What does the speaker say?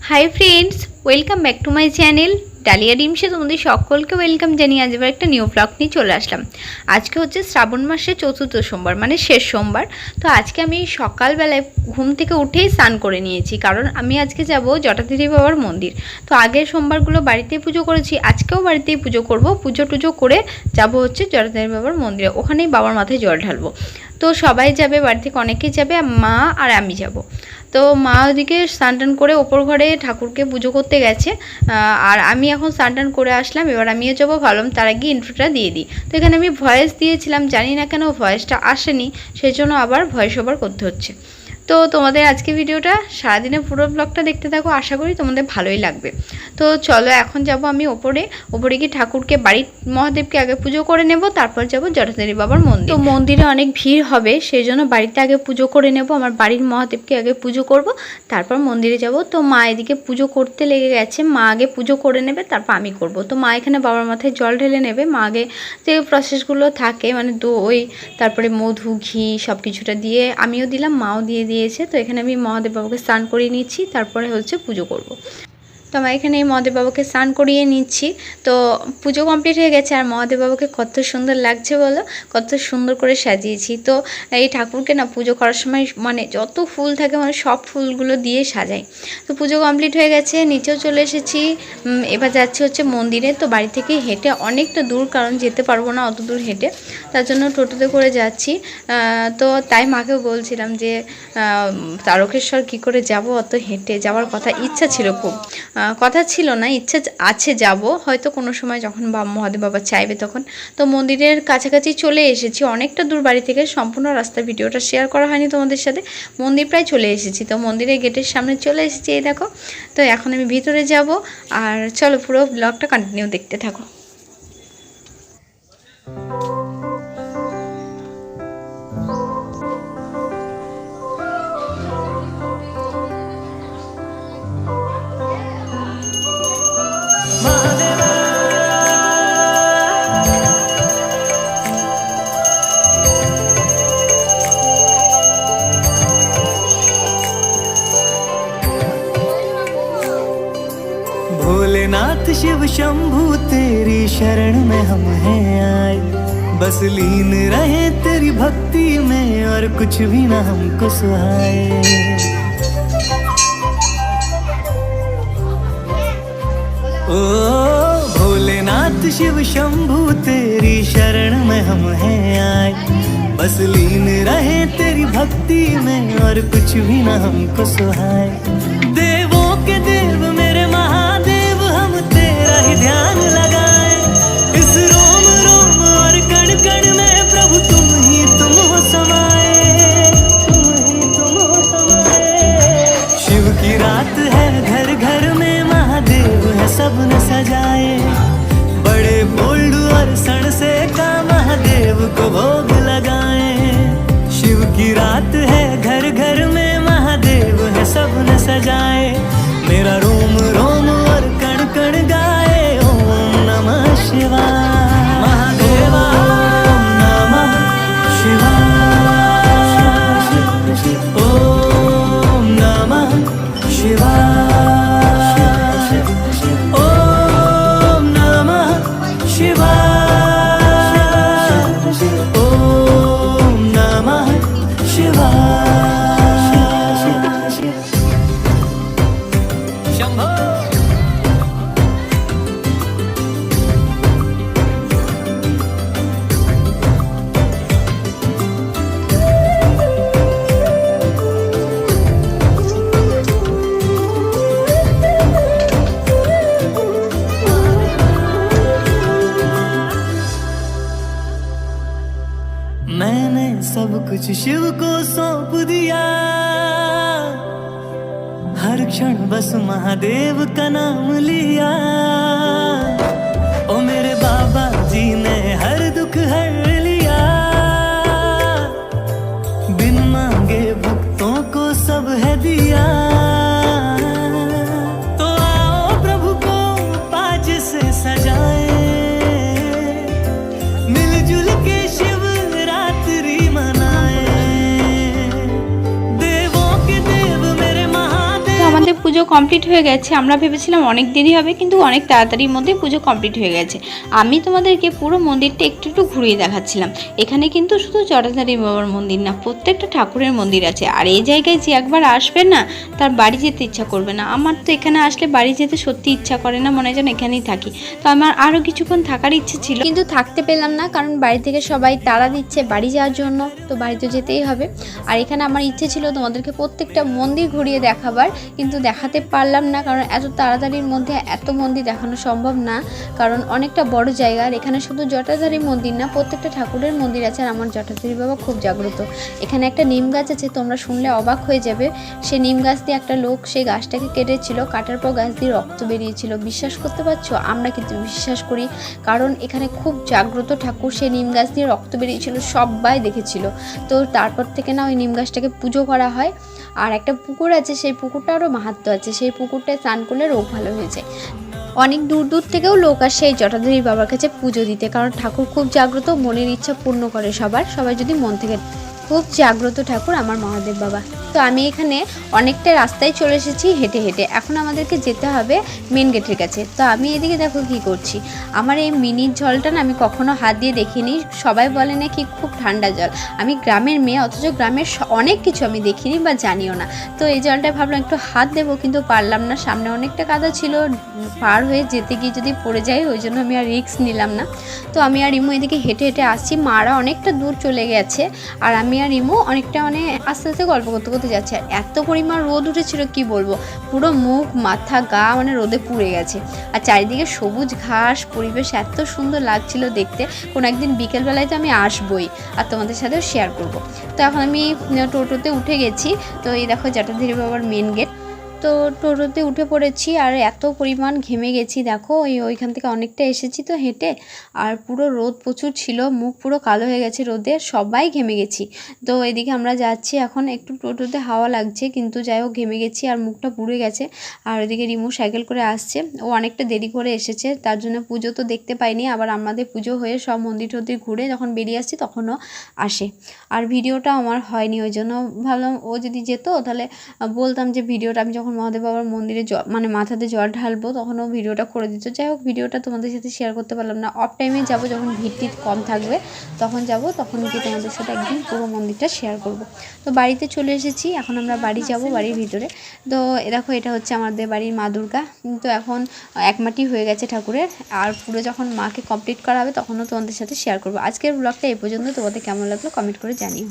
High friends, welcome back to my channel Dalia ডিমসে। তোমাদের সকলকে ওয়েলকাম জানিয়ে আজ এবার একটা নিউ ব্লগ নিয়ে চলে আসলাম। আজকে হচ্ছে শ্রাবণ মাসের চতুর্থ সোমবার, মানে শেষ সোমবার। তো আজকে আমি সকালবেলায় ঘুম থেকে উঠেই স্নান করে নিয়েছি, কারণ আমি আজকে যাব জটাধারী বাবার মন্দির। তো আগের সোমবারগুলো বাড়িতেই পুজো করেছি, আজকেও বাড়িতেই পুজো করব। পুজো টুজো করে যাব হচ্ছে জটাধারী বাবার মন্দিরে, ওখানেই বাবার মাথায় জল ঢালবো। তো সবাই যাবে, বাড়ি থেকে অনেকেই যাবে, মা আর আমি যাব। তো মা ওদিকে স্নান টান করে ওপর ঘরে ঠাকুরকে পুজো করতে গেছে, আর আমি এখন স্নান টান করে আসলাম। এবার আমিও যাবো, ভাবলাম তার আগে ইন্ট্রোটা দিয়ে দিই। তো এখানে আমি ভয়েস দিয়েছিলাম, জানি না কেন ভয়েসটা আসেনি, সেই জন্য আবার ভয়েস ওভার করতে হচ্ছে। তো তোমাদের আজকে ভিডিওটা সারাদিনের পুরো ব্লগটা দেখতে থাকো, আশা করি তোমাদের ভালোই লাগবে। তো চলো এখন যাব আমি ওপরে গিয়ে ঠাকুরকে, বাড়ির মহাদেবকে আগে পুজো করে নেব, তারপর যাব জটাধারী বাবার মন্দির। তো মন্দিরে অনেক ভিড় হবে, সেই জন্য বাড়িতে আগে পুজো করে নেব, আমার বাড়ির মহাদেবকে আগে পুজো করব, তারপর মন্দিরে যাব। তো মা এদিকে পুজো করতে লেগে গেছে, মা আগে পুজো করে নেবে, তারপর আমি করব। তো মা এখানে বাবার মাথায় জল ঢেলে নেবে। মা আগে যে প্রসেসগুলো থাকে, মানে দই, তারপরে মধু, ঘি সব কিছুটা দিয়ে আমিও দিলাম, মাও দিয়ে দিয়েছে। তো এখানে আমি মহাদেব বাবাকে স্নান করিয়ে নিচ্ছি, তারপরে হচ্ছে পুজো করব। তো আমরা এখানে এই মহাদেব বাবাকে স্নান করিয়ে নিচ্ছি। তো পুজো কমপ্লিট হয়ে গেছে, আর মহাদেব বাবাকে কত সুন্দর লাগছে বলো, কত সুন্দর করে সাজিয়েছি। তো এই ঠাকুরকে না পুজো করার সময় মানে যত ফুল থাকে, মানে সব ফুলগুলো দিয়ে সাজাই। তো পুজো কমপ্লিট হয়ে গেছে, নিচেও চলে এসেছি। এবার যাচ্ছি হচ্ছে মন্দিরে। তো বাড়ি থেকে হেঁটে অনেকটা দূর, কারণ যেতে পারবো না অত দূর হেঁটে, তার জন্য টোটোতে করে যাচ্ছি। তো তাই মাকেও বলছিলাম যে তারকেশ্বর কী করে যাব, অত হেঁটে যাওয়ার কথা ইচ্ছা ছিল, খুব কথা ছিল না, ইচ্ছা আছে যাব হয়তো কোনো সময়, যখন মহাদেব বাবা চাইবে তখন। তো মন্দিরের কাছাকাছি চলে এসেছি, অনেকটা দূর বাড়ি থেকে, সম্পূর্ণ রাস্তা ভিডিওটা শেয়ার করা হয়নি তোমাদের সাথে। মন্দির প্রায় চলে এসেছি, তো মন্দিরের গেটের সামনে চলে এসেছি, এই দেখো। তো এখন আমি ভিতরে যাব, আর চলো পুরো ব্লগটা কন্টিনিউ দেখতে থাকো। भोलेनाथ शिव शंभू तेरी शरण में हम हैं आए, बस लीन रहे तेरी भक्ति में और कुछ भी ना हमको सुहाए। ओ भोलेनाथ शिव शंभू तेरी शरण में हम हैं आए, बस लीन रहे तेरी भक्ति में और कुछ भी ना हमको सुहाए। देवों के देव मेरे महादेव, हम तेरा ही ध्यान लगाए, इस रोम रोम और कण कण में प्रभु तुम हो समाए, तुम हो समाए। शिव की रात है, घर घर में महादेव है सबने सजाए, बड़े बोल्ड और सण से का महादेव को भोग लगाए। शिव की रात है, घर घर में महादेव है सबने सजाए, मेरा रोम रोम और कण कण गाए ओम नमः शिवाय। महादेवा ओम नमः शिवाय, ओम नमः शिवाय, ओम नमः शिवाय, ओम नमः शिवाय। शंभो मैंने सब कुछ शिव को सौंप दिया, हर क्षण बस महादेव का नाम लिया। ओ मेरे बाबा जी ने हर दुख हर लिया, बिन मांगे भक्तों को सब है दिया। तो आओ प्रभु को पाज से सजाए, मिलजुल के शिव रात्रि मनाए, देवों के देव मेरे महादेव। আমাদের পুজো কমপ্লিট হয়ে গেছে। আমরা ভেবেছিলাম অনেক দেরি হবে, কিন্তু অনেক তাড়াতাড়ির মধ্যে পুজো কমপ্লিট হয়ে গেছে। আমি তোমাদেরকে পুরো মন্দিরটা একটু একটু ঘুরিয়ে দেখাচ্ছিলাম। এখানে কিন্তু শুধু জটাধারী বাবার মন্দির না, প্রত্যেকটা ঠাকুরের মন্দির আছে। আর এই জায়গায় যে একবার আসবে না, তার বাড়ি যেতে ইচ্ছা করবে না। আমার তো এখানে আসলে বাড়ি যেতে সত্যি ইচ্ছা করে না, মনে হয় যেন এখানেই থাকি। তো আমার আরও কিছুক্ষণ থাকার ইচ্ছে ছিল, কিন্তু থাকতে পেলাম না, কারণ বাড়ি থেকে সবাই তাড়া দিচ্ছে বাড়ি যাওয়ার জন্য। তো বাড়িতে যেতেই হবে। আর এখানে আমার ইচ্ছে ছিল তোমাদেরকে প্রত্যেকটা মন্দির ঘুরিয়ে দেখাবার, কিন্তু দেখাতে পারলাম না, কারণ এত তাড়াতাড়ির মধ্যে এত মন্দির দেখানো সম্ভব না, কারণ অনেকটা বড় জায়গা। আর এখানে শুধু জটাধারী মন্দির না, প্রত্যেকটা ঠাকুরের মন্দির আছে। আর আমার জটাধারী বাবা খুব জাগ্রত। এখানে একটা নিম গাছ আছে, তোমরা শুনলে অবাক হয়ে যাবে। সে নিম গাছ দিয়ে একটা লোক সেই গাছটাকে কেটেছিল, কাটার পর গাছ দিয়ে রক্ত বেরিয়েছিল। বিশ্বাস করতে পারছো? আমরা কিন্তু বিশ্বাস করি, কারণ এখানে খুব জাগ্রত ঠাকুর। সেই নিম গাছ দিয়ে রক্ত বেরিয়েছিল, সবাই দেখেছিল। তো তারপর থেকে না ওই নিম গাছটাকে পুজো করা হয়। আর একটা পুকুর আছে, সেই পুকুরটারও মাহাত্ম্য আছে। সেই পুকুরটায় স্নান করলে রোগ ভালো হয়ে যায়। অনেক দূর দূর থেকেও লোক আসে এই জটাধারী বাবার কাছে পুজো দিতে, কারণ ঠাকুর খুব জাগ্রত, মনের ইচ্ছা পূর্ণ করে সবাই যদি মন থেকে। খুব জাগ্রত ঠাকুর আমার মহাদেব বাবা। তো আমি এখানে অনেকটা রাস্তায় চলে এসেছি হেঁটে হেঁটে। এখন আমাদেরকে যেতে হবে মেন গেটের কাছে। তো আমি এদিকে দেখো কি করছি। আমার এই মিনির জলটা না আমি কখনো হাত দিয়ে দেখিনি। সবাই বলে নাকি খুব ঠান্ডা জল। আমি গ্রামের মেয়ে, অথচ গ্রামের অনেক কিছু আমি দেখিনি বা জানিও না। তো এই জলটা ভাবলাম একটু হাত দেবো, কিন্তু পারলাম না। সামনে অনেকটা কাদা ছিল, পার হয়ে যেতে গিয়ে যদি পড়ে যাই, ওই জন্য আমি আর রিস্ক নিলাম না। তো আমি আর রিমু এদিকে হেঁটে হেঁটে আসছি। মারা অনেকটা দূর চলে গেছে, আর আমি আর রিমু অনেকটা আস্তে আস্তে গল্প করতে করতে যাচ্ছে। আর এত পরিমাণ রোদ উঠেছিল কি বলবো, পুরো মুখ মাথা গা রোদে পুড়ে গেছে। আর চারিদিকে সবুজ ঘাস, পরিবেশ এত সুন্দর লাগছিল দেখতে। কোনো একদিন বিকেলবেলায় তো আমি আসবই, আর তোমাদের সাথেও শেয়ার করব। তো এখন আমি টোটোতে উঠে গেছি। তো এই দেখো জটাধারী বাবার মেন গেট। তো টোটোতে উঠে পড়েছি, আর এত পরিমাণ ঘেমে গেছি দেখো। ওইখান থেকে অনেকটা এসেছি তো হেঁটে, আর পুরো রোদ প্রচুর ছিল, মুখ পুরো কালো হয়ে গেছে রোদে, সবাই ঘেমে গেছি। তো এদিকে আমরা যাচ্ছি এখন, একটু টোটোতে হাওয়া লাগছে, কিন্তু যাই হোক ঘেমে গেছি আর মুখটা পুড়ে গেছে। আর ওইদিকে রিমু সাইকেল করে আসছে, ও অনেকটা দেরি করে এসেছে, তার জন্য পুজো তো দেখতে পাইনি। আবার আমাদের পুজো হয়ে সব মন্দির টন্দির ঘুরে যখন বেরিয়ে আসছি তখনও আসে। আর ভিডিওটা আমার হয়নি, ওই জন্য ভাবলাম ও যদি যেত তাহলে বলতাম যে ভিডিওটা আমি যখন মহাদেব বাবার মন্দিরে মাথাতে জল ঢালবো তখন ও ভিডিওটা করে দিত। যাই হোক ভিডিওটা তোমাদের সাথে শেয়ার করতে পারলাম না। অফ টাইমে যাবো, যখন ভিড় কম থাকবে তখন যাব, তখন গিয়ে তোমাদের সাথে একদিন পুরো মন্দিরটা শেয়ার করব। তো বাড়িতে চলে এসেছি, এখন আমরা বাড়ি যাব, বাড়ির ভিতরে। তো দেখো এটা হচ্ছে আমাদের বাড়ির মা দুর্গা। তো এখন একমাটি হয়ে গেছে ঠাকুরের, আর পুরো যখন মাকে কমপ্লিট করা হবে তখনও তোমাদের সাথে শেয়ার করবো। আজকের ব্লগটা এই পর্যন্ত। তোমাদের কেমন লাগলো কমেন্ট করে জানিও।